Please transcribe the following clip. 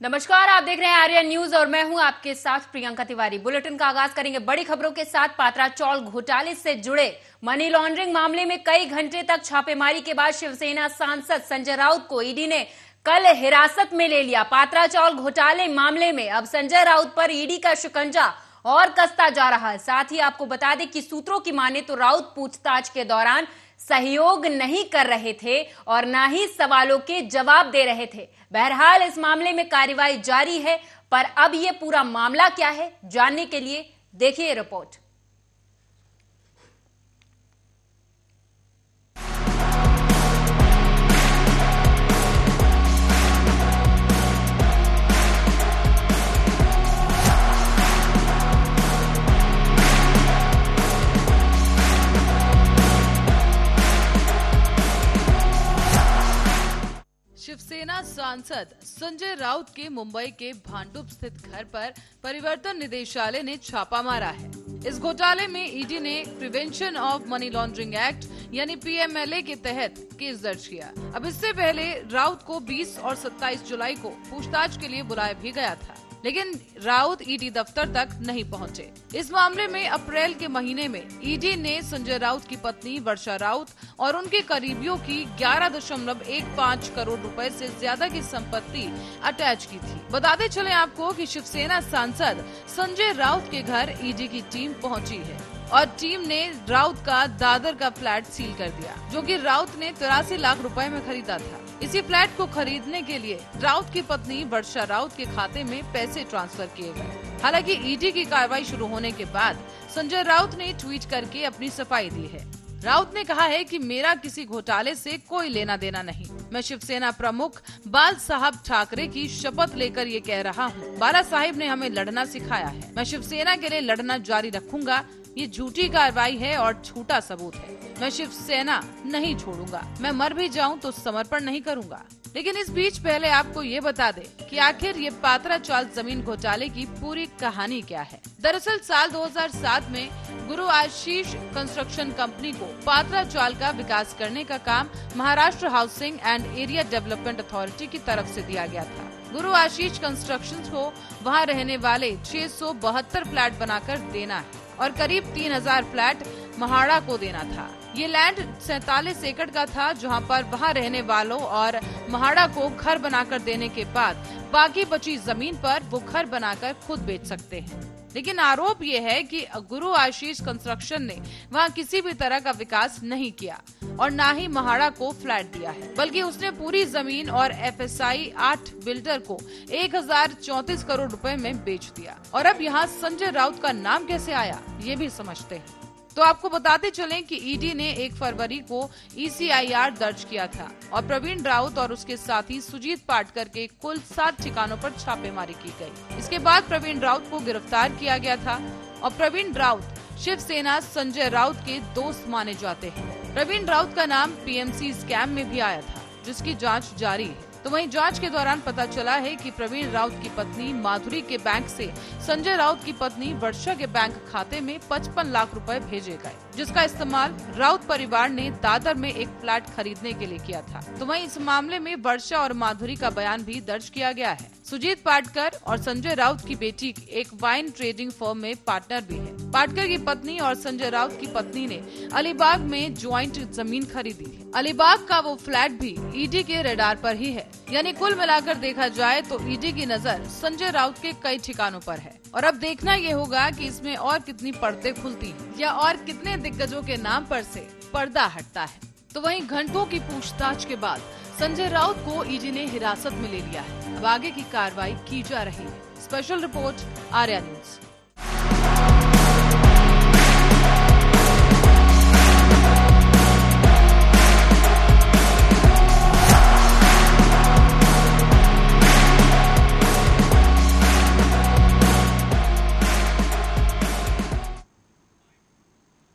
नमस्कार, आप देख रहे हैं आर्या न्यूज और मैं हूं आपके साथ प्रियंका तिवारी। बुलेटिन का आगाज करेंगे बड़ी खबरों के साथ। पात्रा चौल घोटाले से जुड़े मनी लॉन्ड्रिंग मामले में कई घंटे तक छापेमारी के बाद शिवसेना सांसद संजय राउत को ईडी ने कल हिरासत में ले लिया। पात्रा चौल घोटाले मामले में अब संजय राउत पर ईडी का शिकंजा और कसता जा रहा है। साथ ही आपको बता दें कि सूत्रों की माने तो राउत पूछताछ के दौरान सहयोग नहीं कर रहे थे और ना ही सवालों के जवाब दे रहे थे। बहरहाल इस मामले में कार्रवाई जारी है, पर अब यह पूरा मामला क्या है, जानने के लिए देखिए रिपोर्ट। शिवसेना सांसद संजय राउत के मुंबई के भांडुप स्थित घर पर परिवर्तन निदेशालय ने छापा मारा है। इस घोटाले में ईडी ने prevention of money laundering act यानी पीएमएलए के तहत केस दर्ज किया। अब इससे पहले राउत को 20 और 27 जुलाई को पूछताछ के लिए बुलाया भी गया था, लेकिन राउत ईडी दफ्तर तक नहीं पहुंचे। इस मामले में अप्रैल के महीने में ईडी ने संजय राउत की पत्नी वर्षा राउत और उनके करीबियों की 11.15 करोड़ रुपए से ज्यादा की संपत्ति अटैच की थी। बताते चले आपको कि शिवसेना सांसद संजय राउत के घर ईडी की टीम पहुंची है और टीम ने राउत का दादर का फ्लैट सील कर दिया, जो कि राउत ने 83 लाख रुपए में खरीदा था। इसी फ्लैट को खरीदने के लिए राउत की पत्नी वर्षा राउत के खाते में पैसे ट्रांसफर किए गए। हालांकि ईडी की कार्रवाई शुरू होने के बाद संजय राउत ने ट्वीट करके अपनी सफाई दी है। राउत ने कहा है कि मेरा किसी घोटाले से कोई लेना देना नहीं। मैं शिवसेना प्रमुख बाल साहब ठाकरे की शपथ लेकर ये कह रहा हूँ, बाला साहिब ने हमें लड़ना सिखाया है। मैं शिवसेना के लिए लड़ना जारी रखूंगा। ये झूठी कार्रवाई है और झूठा सबूत है। मैं शिवसेना नहीं छोड़ूंगा। मैं मर भी जाऊं तो समर्पण नहीं करूंगा। लेकिन इस बीच पहले आपको ये बता दें कि आखिर ये पात्रा चौल जमीन घोटाले की पूरी कहानी क्या है। दरअसल साल 2007 में गुरु आशीष कंस्ट्रक्शन कंपनी को पात्रा चौल का विकास करने का काम Maharashtra housing and area development authority की तरफ से दिया गया था। गुरु आशीष कंस्ट्रक्शन को वहाँ रहने वाले 672 फ्लैट बनाकर देना है और करीब 3000 फ्लैट महाड़ा को देना था। ये लैंड 47 एकड़ का था, जहां पर वहां रहने वालों और महाड़ा को घर बनाकर देने के बाद बाकी बची जमीन पर वो घर बनाकर खुद बेच सकते हैं। लेकिन आरोप ये है कि गुरु आशीष कंस्ट्रक्शन ने वहां किसी भी तरह का विकास नहीं किया और न ही महाड़ा को फ्लैट दिया है, बल्कि उसने पूरी जमीन और एफएसआई 8 बिल्डर को 1034 करोड़ रुपए में बेच दिया। और अब यहाँ संजय राउत का नाम कैसे आया, ये भी समझते हैं। तो आपको बताते चलें कि ईडी ने 1 फरवरी को ECIR दर्ज किया था और प्रवीण राउत और उसके साथी सुजीत पाटकर के कुल 7 ठिकानों पर छापेमारी की गई। इसके बाद प्रवीण राउत को गिरफ्तार किया गया था और प्रवीण राउत शिवसेना संजय राउत के दोस्त माने जाते हैं। प्रवीण राउत का नाम PMC स्कैम में भी आया था, जिसकी जाँच जारी है। तो वहीं जांच के दौरान पता चला है कि प्रवीण राउत की पत्नी माधुरी के बैंक से संजय राउत की पत्नी वर्षा के बैंक खाते में 55 लाख रुपए भेजे गए, जिसका इस्तेमाल राउत परिवार ने दादर में एक फ्लैट खरीदने के लिए किया था। तो वहीं इस मामले में वर्षा और माधुरी का बयान भी दर्ज किया गया है। सुजीत पाटकर और संजय राउत की बेटी एक वाइन ट्रेडिंग फर्म में पार्टनर भी है। पाटकर की पत्नी और संजय राउत की पत्नी ने अलीबाग में ज्वाइंट जमीन खरीदी है। अलीबाग का वो फ्लैट भी ईडी के रडार पर ही है। यानी कुल मिलाकर देखा जाए तो ईडी की नजर संजय राउत के कई ठिकानों पर है और अब देखना ये होगा कि इसमें और कितनी परतें खुलती हैं या और कितने दिग्गजों के नाम पर से पर्दा हटता है। तो वहीं घंटों की पूछताछ के बाद संजय राउत को ईडी ने हिरासत में ले लिया है। अब आगे की कार्रवाई की जा रही है। Special report, Arya news.